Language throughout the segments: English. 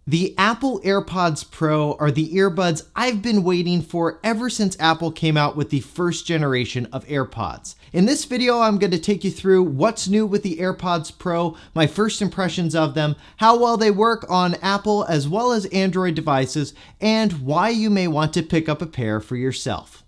The Apple AirPods Pro are the earbuds I've been waiting for ever since Apple came out with the first generation of AirPods. In this video, I'm going to take you through what's new with the AirPods Pro, my first impressions of them, how well they work on Apple as well as Android devices, and why you may want to pick up a pair for yourself.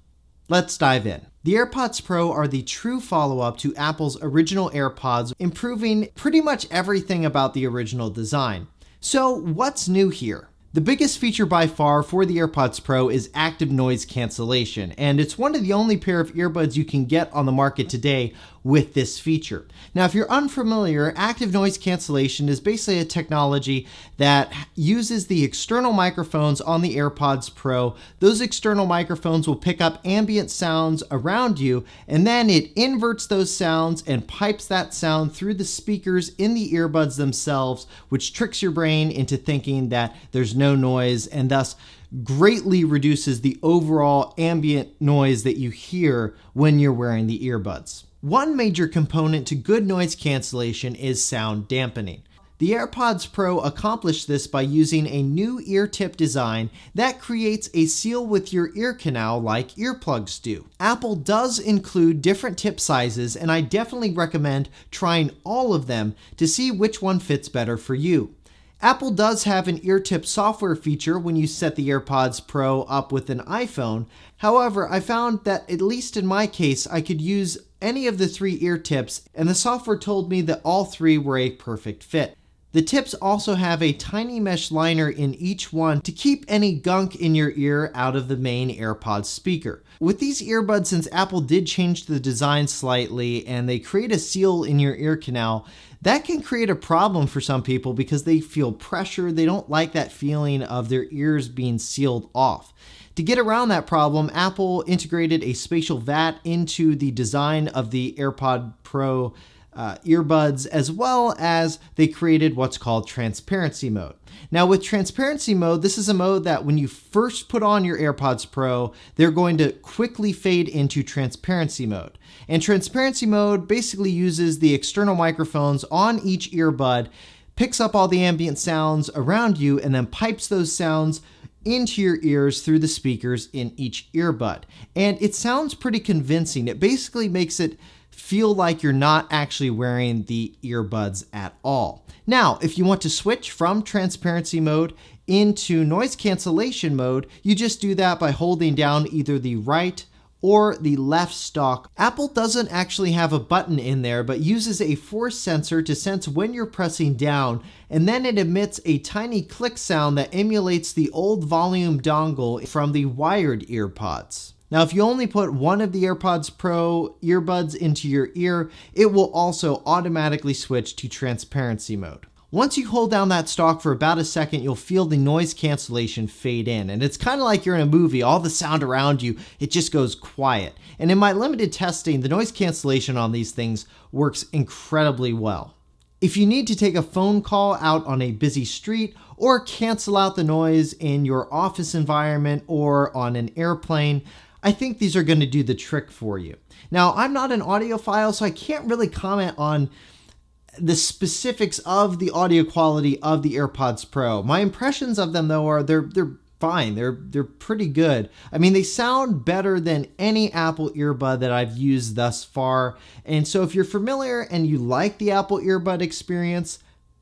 Let's dive in. The AirPods Pro are the true follow-up to Apple's original AirPods, improving pretty much everything about the original design. So what's new here? The biggest feature by far for the AirPods Pro is active noise cancellation, and it's one of the only pair of earbuds you can get on the market today with this feature. Now, if you're unfamiliar, active noise cancellation is basically a technology that uses the external microphones on the AirPods Pro. Those external microphones will pick up ambient sounds around you, and then it inverts those sounds and pipes that sound through the speakers in the earbuds themselves, which tricks your brain into thinking that there's no noise, and thus greatly reduces the overall ambient noise that you hear when you're wearing the earbuds. One major component to good noise cancellation is sound dampening. The AirPods Pro accomplish this by using a new ear tip design that creates a seal with your ear canal like earplugs do. Apple does include different tip sizes, and I definitely recommend trying all of them to see which one fits better for you. Apple does have an ear tip software feature when you set the AirPods Pro up with an iPhone. However, I found that, at least in my case, I could use any of the three ear tips, and the software told me that all three were a perfect fit. The tips also have a tiny mesh liner in each one to keep any gunk in your ear out of the main AirPods speaker. With these earbuds, since Apple did change the design slightly and they create a seal in your ear canal, that can create a problem for some people because they feel pressure. They don't like that feeling of their ears being sealed off. To get around that problem, Apple integrated a spatial vat into the design of the AirPod Pro earbuds, as well as they created what's called transparency mode. Now, with transparency mode, this is a mode that when you first put on your AirPods Pro, they're going to quickly fade into transparency mode. And transparency mode basically uses the external microphones on each earbud, picks up all the ambient sounds around you, and then pipes those sounds into your ears through the speakers in each earbud. And it sounds pretty convincing. It basically makes it feel like you're not actually wearing the earbuds at all. Now, if you want to switch from transparency mode into noise cancellation mode, you just do that by holding down either the right or the left stalk. Apple doesn't actually have a button in there, but uses a force sensor to sense when you're pressing down, and then it emits a tiny click sound that emulates the old volume dongle from the wired earpods. Now, if you only put one of the AirPods Pro earbuds into your ear, it will also automatically switch to transparency mode. Once you hold down that stalk for about a second, you'll feel the noise cancellation fade in. And it's kind of like you're in a movie. All the sound around you, it just goes quiet. And in my limited testing, the noise cancellation on these things works incredibly well. If you need to take a phone call out on a busy street or cancel out the noise in your office environment or on an airplane, I think these are going to do the trick for you. Now, I'm not an audiophile, so I can't really comment on the specifics of the audio quality of the AirPods Pro. My impressions of them, though, are they're fine. They're pretty good. I mean, they sound better than any Apple earbud that I've used thus far. And so if you're familiar and you like the Apple earbud experience,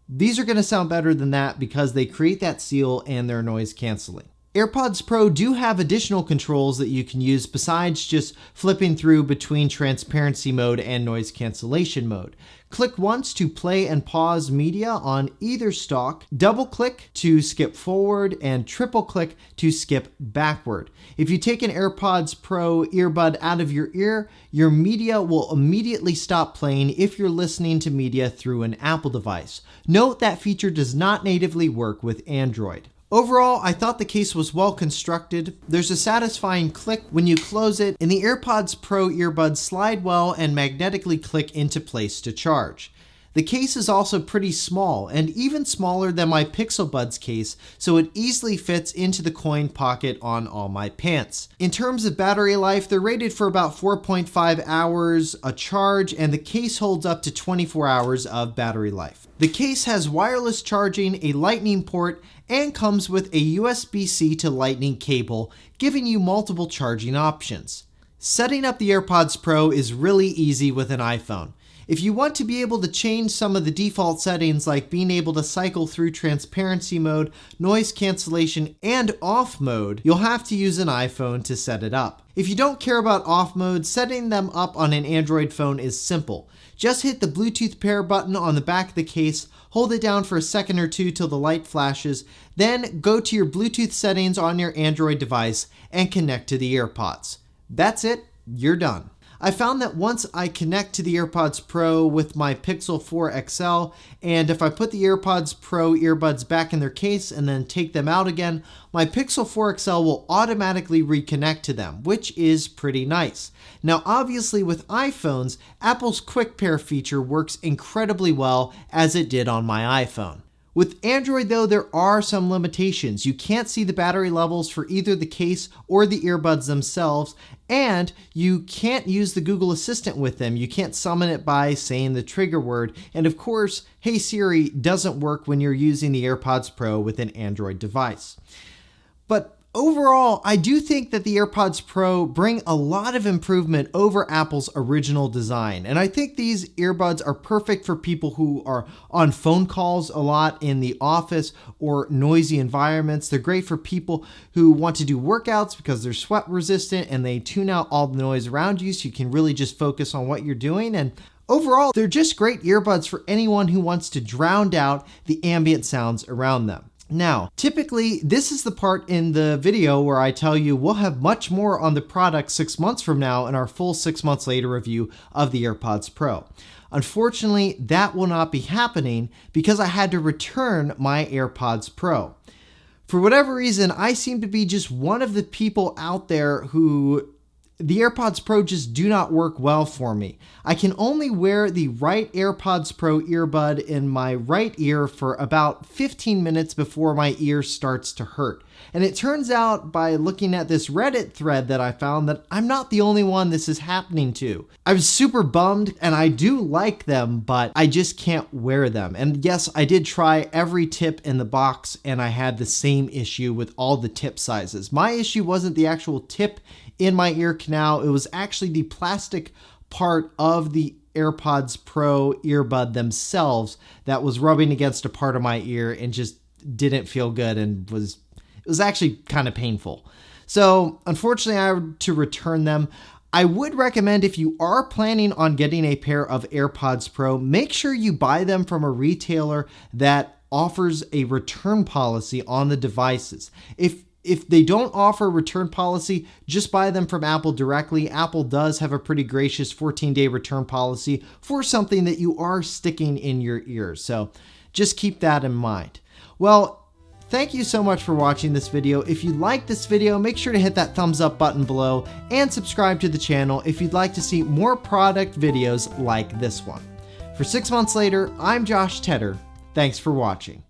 these are going to sound better than that because they create that seal and they're noise canceling. AirPods Pro do have additional controls that you can use besides just flipping through between transparency mode and noise cancellation mode. Click once to play and pause media on either stalk, double click to skip forward, and triple click to skip backward. If you take an AirPods Pro earbud out of your ear, your media will immediately stop playing if you're listening to media through an Apple device. Note that feature does not natively work with Android. Overall, I thought the case was well constructed. There's a satisfying click when you close it, and the AirPods Pro earbuds slide well and magnetically click into place to charge. The case is also pretty small and even smaller than my Pixel Buds case, so it easily fits into the coin pocket on all my pants. In terms of battery life, they're rated for about 4.5 hours a charge, and the case holds up to 24 hours of battery life. The case has wireless charging, a Lightning port, and comes with a USB-C to Lightning cable, giving you multiple charging options. Setting up the AirPods Pro is really easy with an iPhone. If you want to be able to change some of the default settings like being able to cycle through transparency mode, noise cancellation, and off mode, you'll have to use an iPhone to set it up. If you don't care about off mode, setting them up on an Android phone is simple. Just hit the Bluetooth pair button on the back of the case, hold it down for a second or two till the light flashes, then go to your Bluetooth settings on your Android device and connect to the AirPods. That's it, you're done. I found that once I connect to the AirPods Pro with my Pixel 4 XL, and if I put the AirPods Pro earbuds back in their case and then take them out again, my Pixel 4 XL will automatically reconnect to them, which is pretty nice. Now obviously with iPhones, Apple's Quick Pair feature works incredibly well as it did on my iPhone. With Android though, there are some limitations. You can't see the battery levels for either the case or the earbuds themselves, and you can't use the Google Assistant with them. You can't summon it by saying the trigger word, and of course, Hey Siri doesn't work when you're using the AirPods Pro with an Android device. But overall, I do think that the AirPods Pro bring a lot of improvement over Apple's original design. And I think these earbuds are perfect for people who are on phone calls a lot in the office or noisy environments. They're great for people who want to do workouts because they're sweat resistant and they tune out all the noise around you so you can really just focus on what you're doing. And overall, they're just great earbuds for anyone who wants to drown out the ambient sounds around them. Now, typically, this is the part in the video where I tell you we'll have much more on the product 6 months from now in our full 6 months later review of the AirPods Pro. Unfortunately, that will not be happening because I had to return my AirPods Pro. For whatever reason, I seem to be just one of the people out there who the AirPods Pro just do not work well for me. I can only wear the right AirPods Pro earbud in my right ear for about 15 minutes before my ear starts to hurt. And it turns out by looking at this Reddit thread that I found that I'm not the only one this is happening to. I was super bummed, and I do like them, but I just can't wear them. And yes, I did try every tip in the box and I had the same issue with all the tip sizes. My issue wasn't the actual tip in my ear canal, it was actually the plastic part of the AirPods Pro earbud themselves that was rubbing against a part of my ear and just didn't feel good and it was actually kind of painful. So unfortunately I had to return them. I would recommend if you are planning on getting a pair of AirPods Pro, make sure you buy them from a retailer that offers a return policy on the devices. If they don't offer a return policy, just buy them from Apple directly. Apple does have a pretty gracious 14-day return policy for something that you are sticking in your ears. So just keep that in mind. Well, thank you so much for watching this video. If you like this video, make sure to hit that thumbs up button below and subscribe to the channel if you'd like to see more product videos like this one. For 6 months later, I'm Josh Tedder. Thanks for watching.